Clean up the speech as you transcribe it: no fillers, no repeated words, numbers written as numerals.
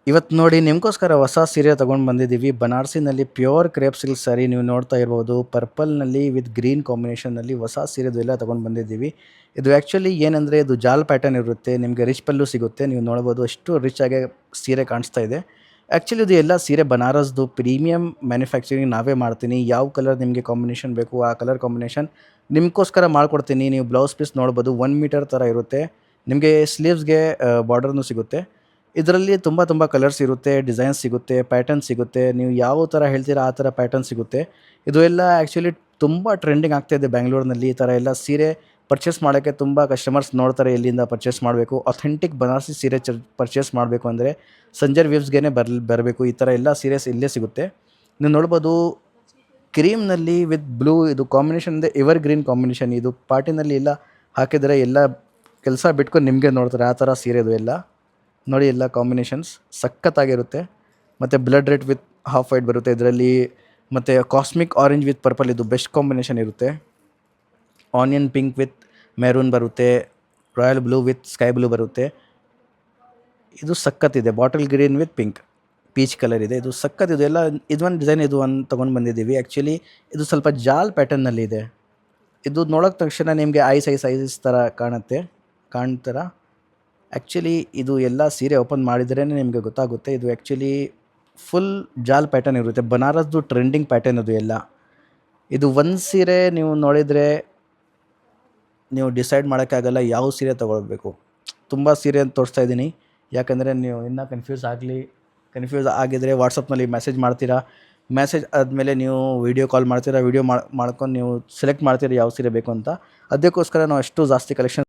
ಇವತ್ತು ನೋಡಿ ನಿಮಗೋಸ್ಕರ ಹೊಸ ಸೀರೆ ತೊಗೊಂಡು ಬಂದಿದ್ದೀವಿ. ಬನಾರಸಿನಲ್ಲಿ ಪ್ಯೂರ್ ಕ್ರೇಪ್ ಸಿಲ್ಕ್ ಸ್ಯಾರಿ ನೀವು ನೋಡ್ತಾ ಇರ್ಬೋದು. ಪರ್ಪಲ್‌ನಲ್ಲಿ ವಿತ್ ಗ್ರೀನ್ ಕಾಂಬಿನೇಷನ್‌ನಲ್ಲಿ ಹೊಸ ಸೀರೆದು ಎಲ್ಲ ತೊಗೊಂಡು ಬಂದಿದ್ದೀವಿ. ಇದು ಆ್ಯಕ್ಚುಲಿ ಏನಂದರೆ ಇದು ಜಾಲ್ ಪ್ಯಾಟರ್ನ್ ಇರುತ್ತೆ. ನಿಮಗೆ ರಿಚ್ ಪಲ್ಲು ಸಿಗುತ್ತೆ. ನೀವು ನೋಡ್ಬೋದು ಎಷ್ಟು ರಿಚ್ ಆಗಿ ಸೀರೆ ಕಾಣಿಸ್ತಾ ಇದೆ. ಆ್ಯಕ್ಚುಲಿ ಇದು ಎಲ್ಲ ಸೀರೆ ಬನಾರಸ್‌ದು ಪ್ರೀಮಿಯಮ್ ಮ್ಯಾನುಫ್ಯಾಕ್ಚರಿಂಗ್ ನಾವೇ ಮಾಡ್ತೀನಿ. ಯಾವ ಕಲರ್ ನಿಮಗೆ ಕಾಂಬಿನೇಷನ್ ಬೇಕು ಆ ಕಲರ್ ಕಾಂಬಿನೇಷನ್ ನಿಮಗೋಸ್ಕರ ಮಾಡ್ಕೊಡ್ತೀನಿ. ನೀವು ಬ್ಲೌಸ್ ಪೀಸ್ ನೋಡ್ಬೋದು 1 ಮೀಟರ್ ಥರ ಇರುತ್ತೆ. ನಿಮಗೆ ಸ್ಲೀವ್ಸ್‌ಗೆ ಬಾರ್ಡರ್‌ನೂ ಸಿಗುತ್ತೆ. ಇದರಲ್ಲಿ ತುಂಬ ಕಲರ್ಸ್ ಇರುತ್ತೆ, ಡಿಸೈನ್ಸ್ ಸಿಗುತ್ತೆ, ಪ್ಯಾಟರ್ನ್ ಸಿಗುತ್ತೆ. ನೀವು ಯಾವ ಥರ ಹೇಳ್ತೀರಾ ಆ ಥರ ಪ್ಯಾಟರ್ನ್ ಸಿಗುತ್ತೆ. ಇದು ಎಲ್ಲ ಆ್ಯಕ್ಚುಲಿ ತುಂಬ ಟ್ರೆಂಡಿಂಗ್ ಆಗ್ತಾಯಿದೆ ಬ್ಯಾಂಗ್ಳೂರ್ನಲ್ಲಿ. ಈ ಥರ ಎಲ್ಲ ಸೀರೆ ಪರ್ಚೇಸ್ ಮಾಡೋಕ್ಕೆ ತುಂಬ ಕಸ್ಟಮರ್ಸ್ ನೋಡ್ತಾರೆ ಎಲ್ಲಿಂದ ಪರ್ಚೇಸ್ ಮಾಡಬೇಕು. ಅಥೆಂಟಿಕ್ ಬನಾರಸಿ ಸೀರೆ ಪರ್ಚೇಸ್ ಮಾಡಬೇಕು ಅಂದರೆ ಸಂಜರ್ ವೀವ್ಸ್‌ಗೇನೆ ಬರಬೇಕು. ಈ ಥರ ಎಲ್ಲ ಸೀರೆಸ್ ಇಲ್ಲೇ ಸಿಗುತ್ತೆ. ನೀವು ನೋಡ್ಬೋದು ಕ್ರೀಮ್‌ನಲ್ಲಿ ವಿತ್ ಬ್ಲೂ ಇದು ಕಾಂಬಿನೇಷನ್ ಇದೆ ಎವರ್ ಗ್ರೀನ್ ಕಾಂಬಿನೇಷನ್. ಇದು ಪಾರ್ಟಿನಲ್ಲಿ ಎಲ್ಲ ಹಾಕಿದರೆ ಎಲ್ಲ ಕೆಲಸ ಬಿಟ್ಕೊಂಡು ನಿಮಗೆ ನೋಡ್ತಾರೆ ಆ ಥರ ಸೀರೆ ಇದು ಎಲ್ಲ. ನೋಡಿ ಎಲ್ಲ ಕಾಂಬಿನೇಷನ್ಸ್ ಸಖತ್ತಾಗಿರುತ್ತೆ. ಮತ್ತು blood red with half white ಬರುತ್ತೆ ಇದರಲ್ಲಿ. ಮತ್ತು ಕಾಸ್ಮಿಕ್ ಆರೆಂಜ್ ವಿತ್ ಪರ್ಪಲ್ ಇದು ಬೆಸ್ಟ್ ಕಾಂಬಿನೇಷನ್ ಇರುತ್ತೆ. ಆನಿಯನ್ ಪಿಂಕ್ ವಿತ್ ಮೆರೂನ್ ಬರುತ್ತೆ. Royal blue with sky blue ಬರುತ್ತೆ. ಇದು ಸಖತ್ತಿದೆ. Bottle green with pink peach colour ಇದೆ. ಇದು ಸಖತ್ತಿದೆ ಎಲ್ಲ. ಇದೊಂದು ಡಿಸೈನ್ ಇದು ಒಂದು ತೊಗೊಂಡು ಬಂದಿದ್ದೀವಿ. ಆ್ಯಕ್ಚುಲಿ ಇದು ಸ್ವಲ್ಪ ಜಾಲ್ ಪ್ಯಾಟರ್ನಲ್ಲಿ ಇದೆ. ಇದು ನೋಡೋಕೆ ತಕ್ಷಣ ನಿಮಗೆ ಐಸ್ ಥರ ಕಾಣ್ತರ. ಆ್ಯಕ್ಚುಲಿ ಇದು ಎಲ್ಲ ಸೀರೆ ಓಪನ್ ಮಾಡಿದ್ರೇ ನಿಮಗೆ ಗೊತ್ತಾಗುತ್ತೆ. ಇದು ಆ್ಯಕ್ಚುಲಿ ಫುಲ್ ಜಾಲ್ ಪ್ಯಾಟರ್ನ್ ಇರುತ್ತೆ. ಬನಾರಸ್ದು ಟ್ರೆಂಡಿಂಗ್ ಪ್ಯಾಟರ್ನ್ ಅದು ಎಲ್ಲ. ಇದು ಒಂದು ಸೀರೆ ನೀವು ನೋಡಿದರೆ ನೀವು ಡಿಸೈಡ್ ಮಾಡೋಕ್ಕಾಗಲ್ಲ ಯಾವ ಸೀರೆ ತೊಗೊಳ್ಬೇಕು. ತುಂಬ ಸೀರೆ ಅಂತ ತೋರಿಸ್ತಾ ಇದ್ದೀನಿ. ಯಾಕಂದರೆ ನೀವು ಇನ್ನೂ ಕನ್ಫ್ಯೂಸ್ ಆಗಿದ್ದರೆ ವಾಟ್ಸಪ್ನಲ್ಲಿ ಮೆಸೇಜ್ ಮಾಡ್ತೀರಾ. ಮೆಸೇಜ್ ಆದಮೇಲೆ ನೀವು ವೀಡಿಯೋ ಕಾಲ್ ಮಾಡ್ತೀರಾ. ವೀಡಿಯೋ ಮಾಡ್ಕೊಂಡು ನೀವು ಸೆಲೆಕ್ಟ್ ಮಾಡ್ತೀರಾ ಯಾವ ಸೀರೆ ಬೇಕು ಅಂತ. ಅದಕ್ಕೋಸ್ಕರ ನಾವು ಅಷ್ಟು ಜಾಸ್ತಿ ಕಲೆಕ್ಷನ್